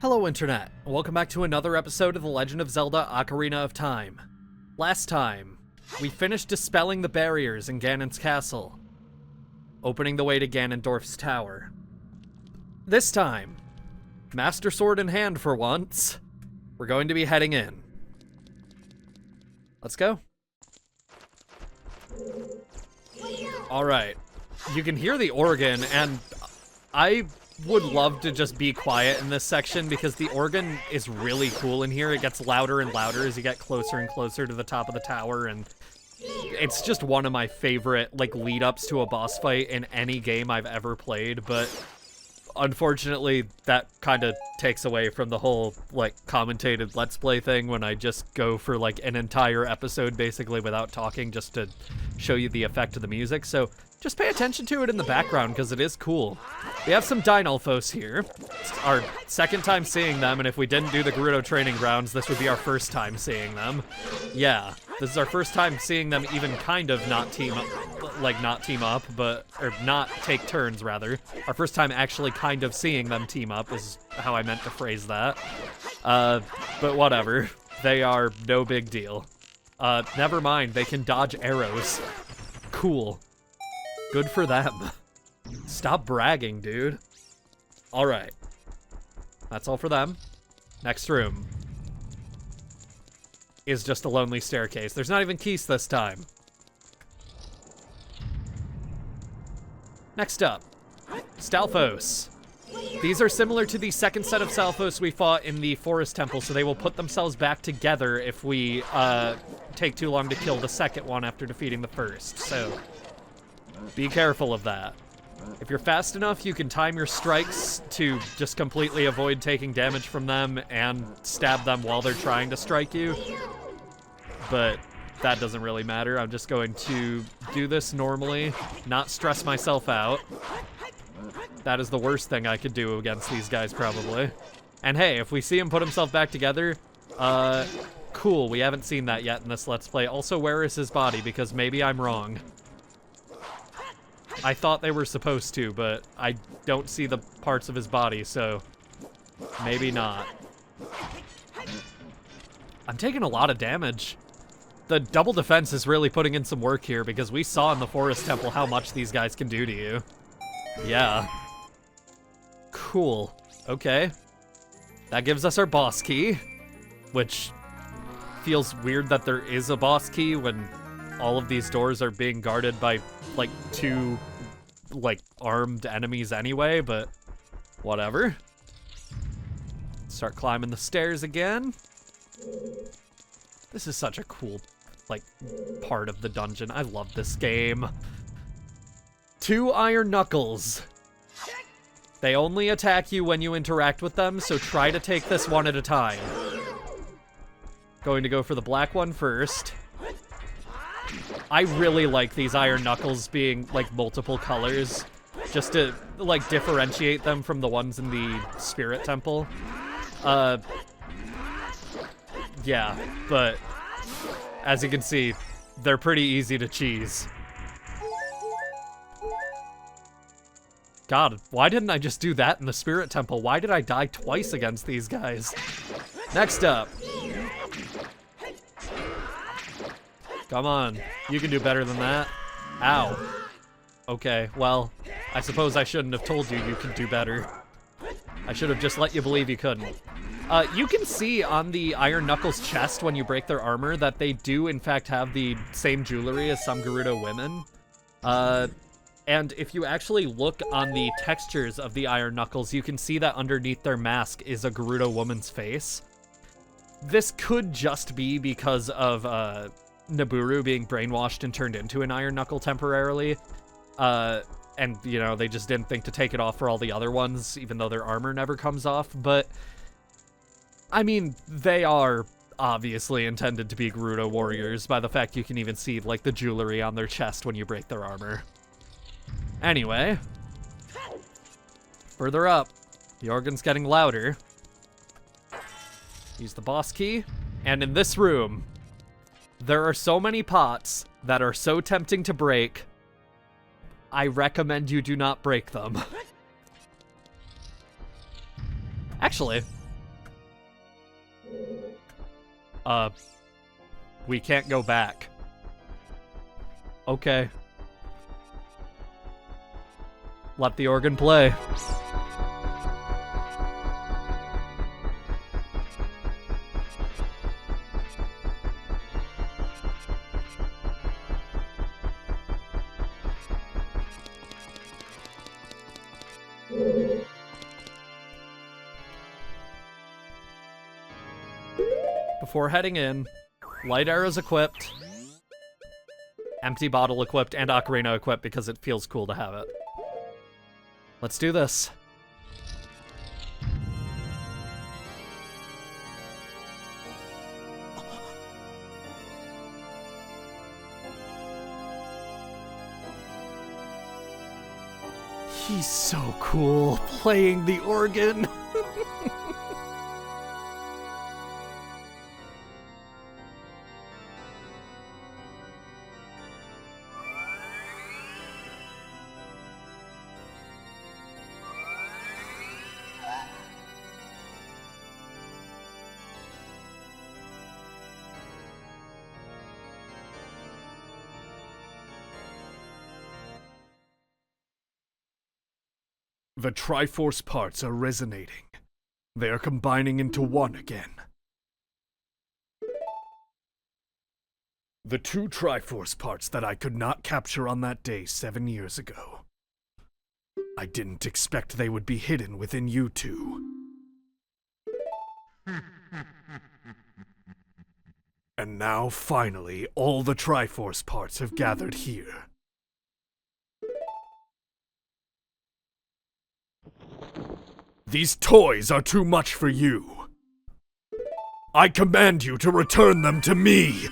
Hello Internet, welcome back to another episode of The Legend of Zelda Ocarina of Time. Last time, we finished dispelling the barriers in Ganon's castle, opening the way to Ganondorf's tower. This time, Master Sword in hand for once, we're going to be heading in. Let's go. Alright, you can hear the organ, and I would love to just be quiet in this section because the organ is really cool in here. It gets louder and louder as you get closer and closer to the top of the tower, and it's just one of my favorite, like, lead-ups to a boss fight in any game I've ever played, but unfortunately, that kind of takes away from the whole, like, commentated Let's Play thing when I just go for, like, an entire episode, basically, without talking, just to show you the effect of the music, so just pay attention to it in the background, because it is cool. We have some Dinalfos here. It's our second time seeing them, and if we didn't do the Gerudo training grounds, this would be our first time seeing them. Yeah, this is our first time seeing them even kind of not team up, but, or not take turns, rather. Our first time actually kind of seeing them team up is how I meant to phrase that. But whatever. They are no big deal. Never mind, they can dodge arrows. Cool. Good for them. Stop bragging, dude. Alright. That's all for them. Next room is just a lonely staircase. There's not even keys this time. Next up, Stalfos. These are similar to the second set of Stalfos we fought in the Forest Temple, so they will put themselves back together if we take too long to kill the second one after defeating the first, so be careful of that. If you're fast enough, you can time your strikes to just completely avoid taking damage from them and stab them while they're trying to strike you. But that doesn't really matter. I'm just going to do this normally, not stress myself out. That is the worst thing I could do against these guys, probably. And hey, if we see him put himself back together, cool. We haven't seen that yet in this Let's Play. Also, where is his body? Because maybe I'm wrong. I thought they were supposed to, but I don't see the parts of his body, so maybe not. I'm taking a lot of damage. The double defense is really putting in some work here, because we saw in the Forest Temple how much these guys can do to you. Yeah. Cool. Okay. That gives us our boss key, which feels weird that there is a boss key when all of these doors are being guarded by, like, two, like, armed enemies anyway, but whatever. Start climbing the stairs again. This is such a cool, like, part of the dungeon. I love this game. 2 iron knuckles. They only attack you when you interact with them, so try to take this one at a time. Going to go for the black one first. I really like these iron knuckles being, like, multiple colors, just to, like, differentiate them from the ones in the Spirit Temple. Yeah, but as you can see, they're pretty easy to cheese. God, why didn't I just do that in the Spirit Temple? Why did I die twice against these guys? Next up. Come on, you can do better than that. Ow. Okay, well, I suppose I shouldn't have told you you could do better. I should have just let you believe you couldn't. You can see on the Iron Knuckles chest when you break their armor that they do in fact have the same jewelry as some Gerudo women. And if you actually look on the textures of the Iron Knuckles, you can see that underneath their mask is a Gerudo woman's face. This could just be because of, Nabooru being brainwashed and turned into an Iron Knuckle temporarily. And, you know, they just didn't think to take it off for all the other ones, even though their armor never comes off. But, I mean, they are obviously intended to be Gerudo warriors by the fact you can even see, like, the jewelry on their chest when you break their armor. Anyway, further up, the organ's getting louder. Use the boss key, and in this room, there are so many pots that are so tempting to break, I recommend you do not break them. Actually, We can't go back. Okay. Let the organ play. Before heading in, light arrows equipped, empty bottle equipped, and ocarina equipped because it feels cool to have it. Let's do this. He's so cool playing the organ. The Triforce parts are resonating. They are combining into one again. The two Triforce parts that I could not capture on that day 7 years ago. I didn't expect they would be hidden within you two. And now, finally, all the Triforce parts have gathered here. These toys are too much for you. I command you to return them to me!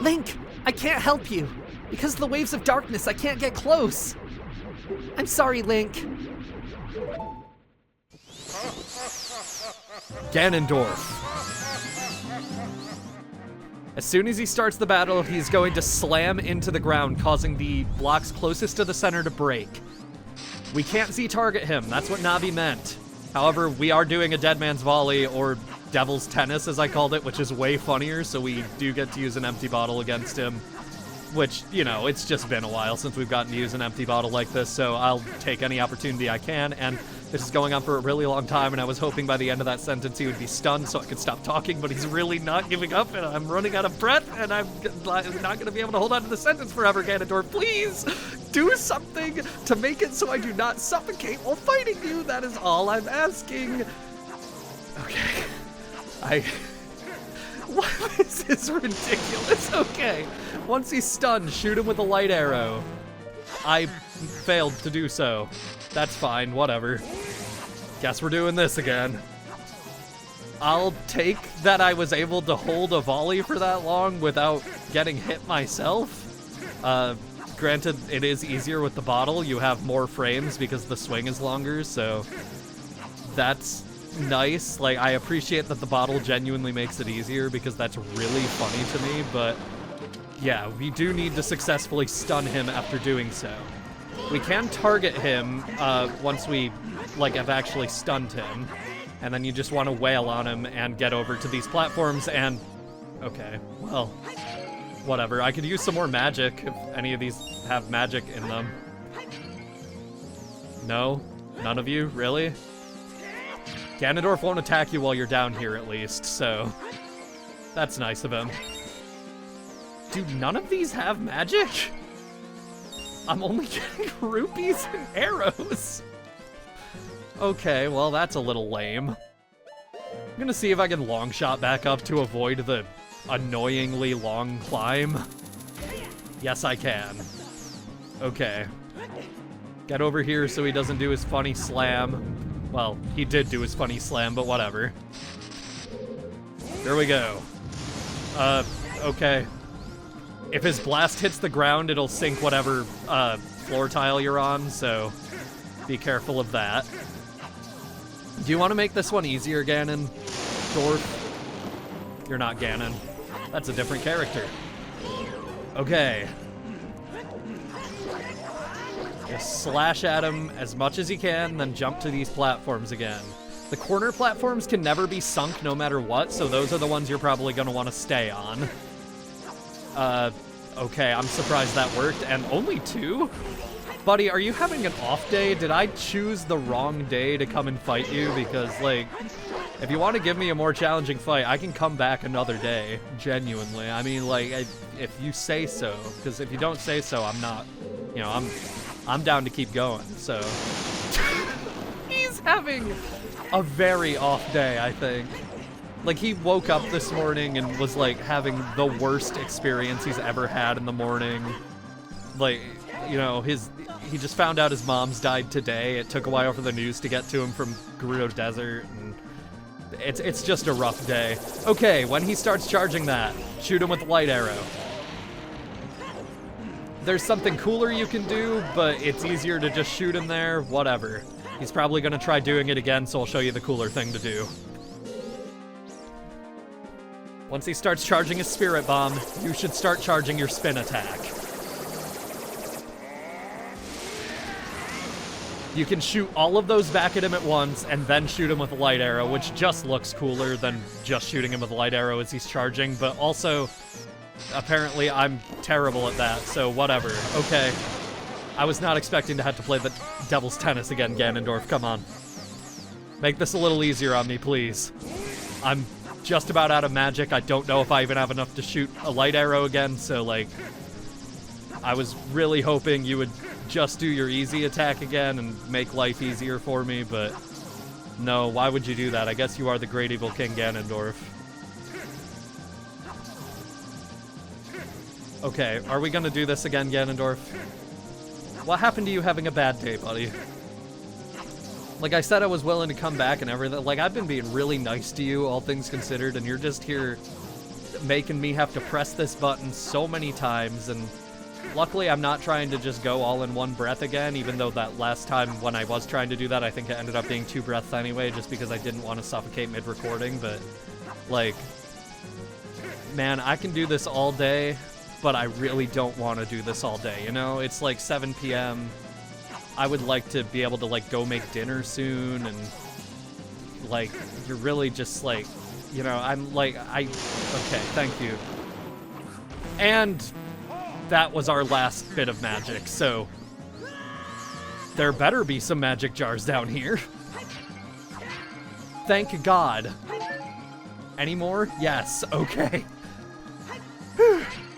Link, I can't help you. Because of the waves of darkness, I can't get close. I'm sorry, Link. Ganondorf. As soon as he starts the battle, he's going to slam into the ground, causing the blocks closest to the center to break. We can't Z-target him, that's what Navi meant. However, we are doing a Dead Man's Volley, or Devil's Tennis as I called it, which is way funnier, so we do get to use an empty bottle against him. Which, you know, it's just been a while since we've gotten to use an empty bottle like this, so I'll take any opportunity I can, and this is going on for a really long time, and I was hoping by the end of that sentence he would be stunned so I could stop talking, but he's really not giving up, and I'm running out of breath, and I'm not going to be able to hold on to the sentence forever, Ganondorf. Please do something to make it so I do not suffocate while fighting you. That is all I'm asking. Okay. This is ridiculous. Okay. Once he's stunned, shoot him with a light arrow. I failed to do so. That's fine, whatever. Guess we're doing this again. I'll take that I was able to hold a volley for that long without getting hit myself. Granted, it is easier with the bottle. You have more frames because the swing is longer, so that's nice. Like, I appreciate that the bottle genuinely makes it easier because that's really funny to me, but yeah, we do need to successfully stun him after doing so. We can target him once we, like, have actually stunned him, and then you just want to wail on him and get over to these platforms and... Okay, well, whatever. I could use some more magic if any of these have magic in them. No? None of you? Really? Ganondorf won't attack you while you're down here, at least, so that's nice of him. Dude, none of these have magic? I'm only getting rupees and arrows. Okay, well, that's a little lame. I'm gonna see if I can long shot back up to avoid the annoyingly long climb. Yes, I can. Okay. Get over here so he doesn't do his funny slam. Well, he did do his funny slam, but whatever. Here we go. Okay. If his blast hits the ground, it'll sink whatever floor tile you're on, so be careful of that. Do you want to make this one easier, Ganondorf? You're not Ganon. That's a different character. Okay. just slash at him as much as you can, then jump to these platforms again. The corner platforms can never be sunk no matter what, so those are the ones you're probably going to want to stay on. Okay, I'm surprised that worked, and only 2? Buddy, are you having an off day? Did I choose the wrong day to come and fight you? Because, like, if you want to give me a more challenging fight, I can come back another day, genuinely. I mean, like, if you say so, because if you don't say so, I'm not, you know, I'm down to keep going, so. He's having a very off day, I think. Like, he woke up this morning and was, like, having the worst experience he's ever had in the morning. Like, you know, he just found out his mom's died today. It took a while for the news to get to him from Gerudo Desert, and it's just a rough day. Okay, when he starts charging that, shoot him with the light arrow. There's something cooler you can do, but it's easier to just shoot him there, whatever. He's probably gonna try doing it again, so I'll show you the cooler thing to do. Once he starts charging his Spirit Bomb, you should start charging your spin attack. You can shoot all of those back at him at once, and then shoot him with a light arrow, which just looks cooler than just shooting him with a light arrow as he's charging, but also, apparently I'm terrible at that, so whatever. Okay. I was not expecting to have to play the Devil's Tennis again, Ganondorf, come on. Make this a little easier on me, please. I'm just about out of magic. I don't know if I even have enough to shoot a light arrow again, so, like, I was really hoping you would just do your easy attack again and make life easier for me, but no, why would you do that? I guess you are the great evil King Ganondorf. Okay, are we gonna do this again, Ganondorf? What happened to you having a bad day, buddy? Like I said, I was willing to come back and everything. Like, I've been being really nice to you, all things considered, and you're just here making me have to press this button so many times, and luckily I'm not trying to just go all in one breath again, even though that last time when I was trying to do that, I think it ended up being 2 breaths anyway, just because I didn't want to suffocate mid-recording, but, like, man, I can do this all day, but I really don't want to do this all day, you know? It's like 7 p.m., I would like to be able to, like, go make dinner soon, and, like, you're really just, like, you know, I'm, like, okay, thank you. And that was our last bit of magic, so there better be some magic jars down here. Thank God. Any more? Yes, okay.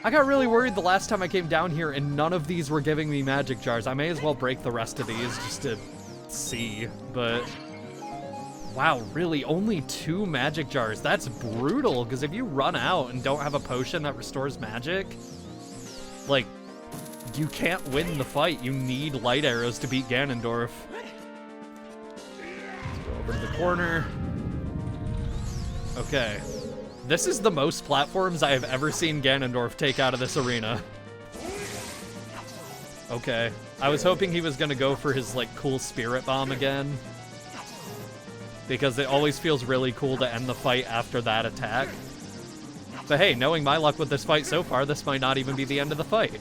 I got really worried the last time I came down here and none of these were giving me magic jars. I may as well break the rest of these just to see, but wow, really, only 2 magic jars. That's brutal, because if you run out and don't have a potion that restores magic, like, you can't win the fight. You need light arrows to beat Ganondorf. Let's go over to the corner. Okay. This is the most platforms I have ever seen Ganondorf take out of this arena. Okay. I was hoping he was gonna go for his, like, cool Spirit Bomb again, because it always feels really cool to end the fight after that attack. But hey, knowing my luck with this fight so far, this might not even be the end of the fight.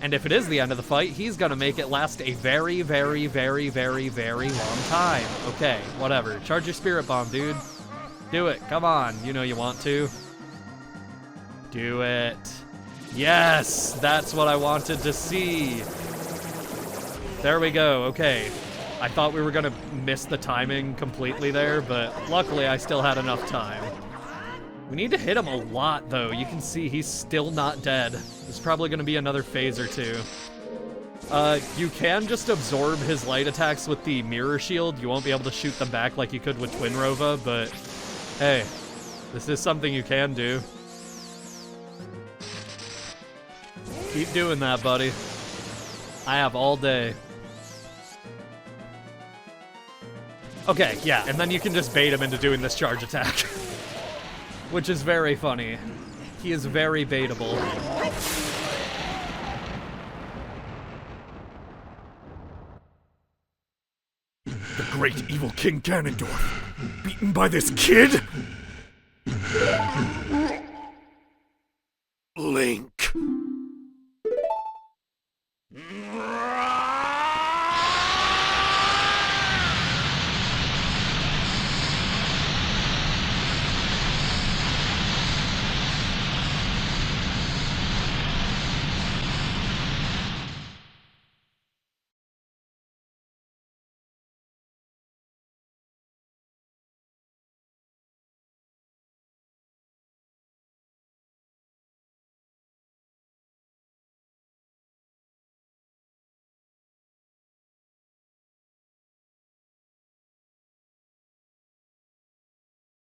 And if it is the end of the fight, he's gonna make it last a very, very, very, very, very long time. Okay, whatever. Charge your Spirit Bomb, dude. Do it. Come on. You know you want to. Do it. Yes! That's what I wanted to see. There we go. Okay. I thought we were gonna miss the timing completely there, but luckily I still had enough time. We need to hit him a lot, though. You can see he's still not dead. There's probably gonna be another phase or 2. You can just absorb his light attacks with the Mirror Shield. You won't be able to shoot them back like you could with Twin Rova, but hey, this is something you can do. Keep doing that, buddy. I have all day. Okay, yeah, and then you can just bait him into doing this charge attack. Which is very funny. He is very baitable. The great evil King Ganondorf, beaten by this kid? Link.